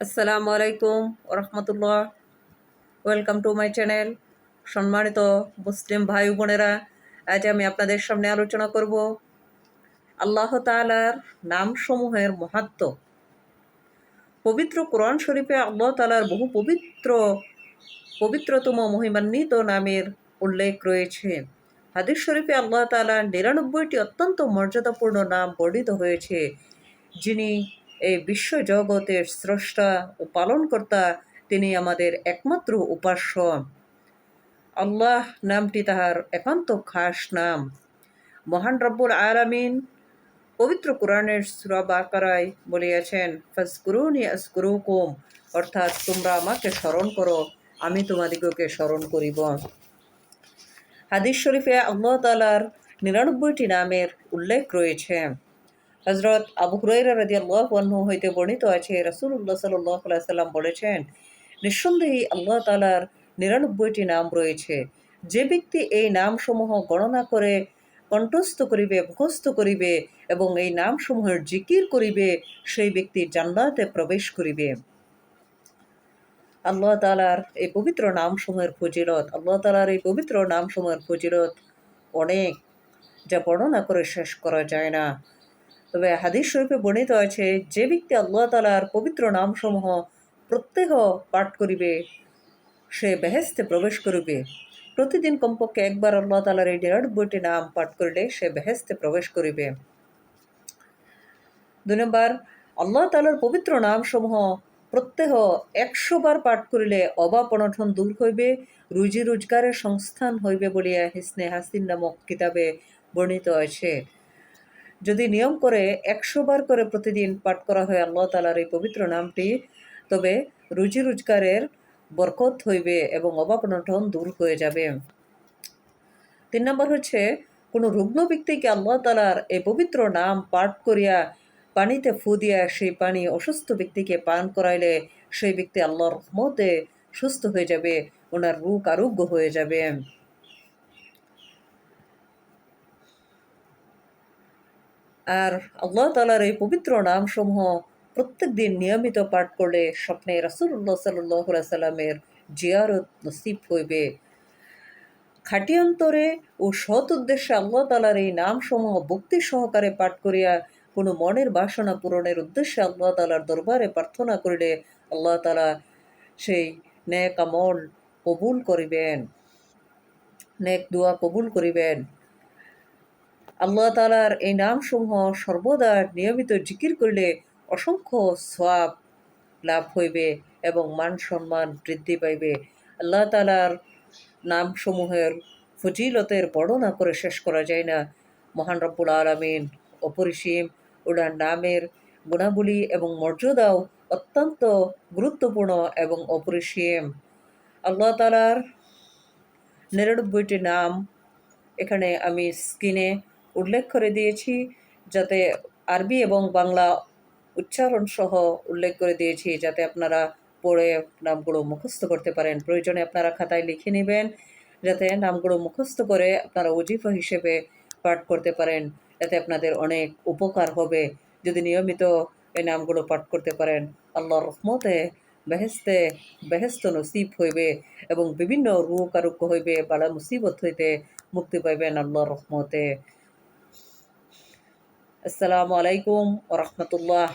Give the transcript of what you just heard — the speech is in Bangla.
আসসালামু আলাইকুম ওরহমতুল্লাহ। Welcome to my channel. সম্মানিত মুসলিম ভাই বোনেরা, আজ আমি আপনাদের সামনে আলোচনা করব আল্লাহ তাআলার নামসমূহের মাহাত্ম্য। পবিত্র কোরআন শরীফে আল্লাহ তাআলার বহু পবিত্রতম মহিমান্বিত নামের উল্লেখ রয়েছে। হাদিস শরীফে আল্লাহ তাআলার ৯৯টি অত্যন্ত মর্যাদাপূর্ণ নাম বর্ণিত হয়েছে। যিনি এই বিশ্বজগতের স্রষ্টা ও পালনকর্তা, তিনি আমাদের একমাত্র উপাস্য। আল্লাহ নামটি তাহার একান্ত খাস নাম। মহান রব্বুল আলামিন পবিত্র কোরআনের সূরা বাকারায় বলিয়াছেন, ফাজকুরুনি আযকুরুকুম, অর্থাৎ তোমরা আমাকে স্মরণ করো, আমি তোমাদিগকে স্মরণ করিব। হাদিস শরীফে আল্লাহ তাআলার ৯৯টি নামের উল্লেখ রয়েছে। হযরত আবু হুরায়রা রাদিয়াল্লাহু আনহু হইতে বর্ণিত আছে, রাসূলুল্লাহ সাল্লাল্লাহু আলাইহি সাল্লাম বলেছেন, নিঃসন্দেহে আল্লাহ তাআলার ৯৯টি নাম রয়েছে। যে ব্যক্তি এই নামসমূহ গণনা করে কণ্ঠস্থ করিবে, মুখস্থ করিবে এবং এই নামসমূহের জিকির করিবে, সেই ব্যক্তি জান্নাতে প্রবেশ করিবে। আল্লাহ তাআলার এই পবিত্র নামসমূহের ফজিলত অনেক, যা বর্ণনা করে শেষ করা যায় না। তবে হাদিস শরীফে বর্ণিত আছে, যে ব্যক্তি আল্লাহ তাআলার পবিত্র নামসমূহ প্রত্যহ পাঠ করিবে, সে বেহেশতে প্রবেশ করিবে। প্রতিদিন কমপক্ষে একবার আল্লাহ তাআলার এই ৯৯টি নাম পাঠ করিলে সে বেহেশতে প্রবেশ করিবে। ২ নম্বর, আল্লাহ তাআলার পবিত্র নামসমূহ প্রত্যহ ১০০ বার পাঠ করিলে অভাব অনটন দূর হইবে, রুজি রোজগারের সংস্থান হইবে বলিয়া হিসনে হাসিন নামক কিতাবে বর্ণিত আছে। যদি নিয়ম করে ১০০ বার করে প্রতিদিন পাঠ করা হয় আল্লাহ তাআলার এই পবিত্র নামটি, তবে রুজি রোজগারের বরকত হইবে এবং অভাব অনটন দূর হয়ে যাবে। ৩ নম্বর হচ্ছে, কোনো রুগ্ন ব্যক্তিকে আল্লাহ তাআলার এই পবিত্র নাম পাঠ করিয়া পানিতে ফু দিয়া সেই পানি অসুস্থ ব্যক্তিকে পান করাইলে সেই ব্যক্তি আল্লাহর রহমতে সুস্থ হয়ে যাবে, ওনার রোগ আরোগ্য হয়ে যাবে। আর আল্লাহ তাআলার এই পবিত্র নামসমূহ প্রত্যেক দিন নিয়মিত পাঠ করলে স্বপ্নে রাসূলুল্লাহ সাল্লাল্লাহু আলাইহি সাল্লামের জিয়ারত নসিব হইবে। খাঁটি অন্তরে ও সৎ উদ্দেশ্যে আল্লাহ তাআলার এই নামসমূহ ভক্তি সহকারে পাঠ করিয়া কোনো মনের বাসনা পূরণের উদ্দেশ্যে আল্লাহ তাআলার দরবারে প্রার্থনা করিলে আল্লাহ তাআলা সেই নেক আমল কবুল করিবেন, নেক দোয়া কবুল করিবেন। আল্লাহ তাআলার এই নামসমূহ সর্বদা নিয়মিত জিকির করিলে অসংখ্য সওয়াব লাভ হইবে এবং মান সম্মান বৃদ্ধি পাইবে। আল্লাহ তাআলার নামসমূহের ফজিলতের বর্ণনা করে শেষ করা যায় না। মহান রব্বুল আলামিন অপরিসীম, ওনার নামের গুণাবলী এবং মর্যাদাও অত্যন্ত গুরুত্বপূর্ণ এবং অপরিসীম। আল্লাহ তাআলার ৯৯টি নাম এখানে আমি স্ক্রিনে উল্লেখ করে দিয়েছি, যাতে আরবি এবং বাংলা উচ্চারণ সহ উল্লেখ করে দিয়েছি, যাতে আপনারা পড়ে নামগুলো মুখস্থ করতে পারেন। প্রয়োজনে আপনারা খাতায় লিখে নেবেন, যাতে নামগুলো মুখস্থ করে আপনারা ওজিফা হিসেবে পাঠ করতে পারেন। এতে আপনাদের অনেক উপকার হবে। যদি নিয়মিত এই নামগুলো পাঠ করতে পারেন, আল্লাহর রহমতে বেহেশত নসিব হইবে এবং বিভিন্ন রোগ আরোগ্য হইবে, বালা মুসিবত হইতে মুক্তি পাইবেন আল্লাহর রহমতে। আসসালামু আলাইকুম ওয়া রাহমাতুল্লাহ।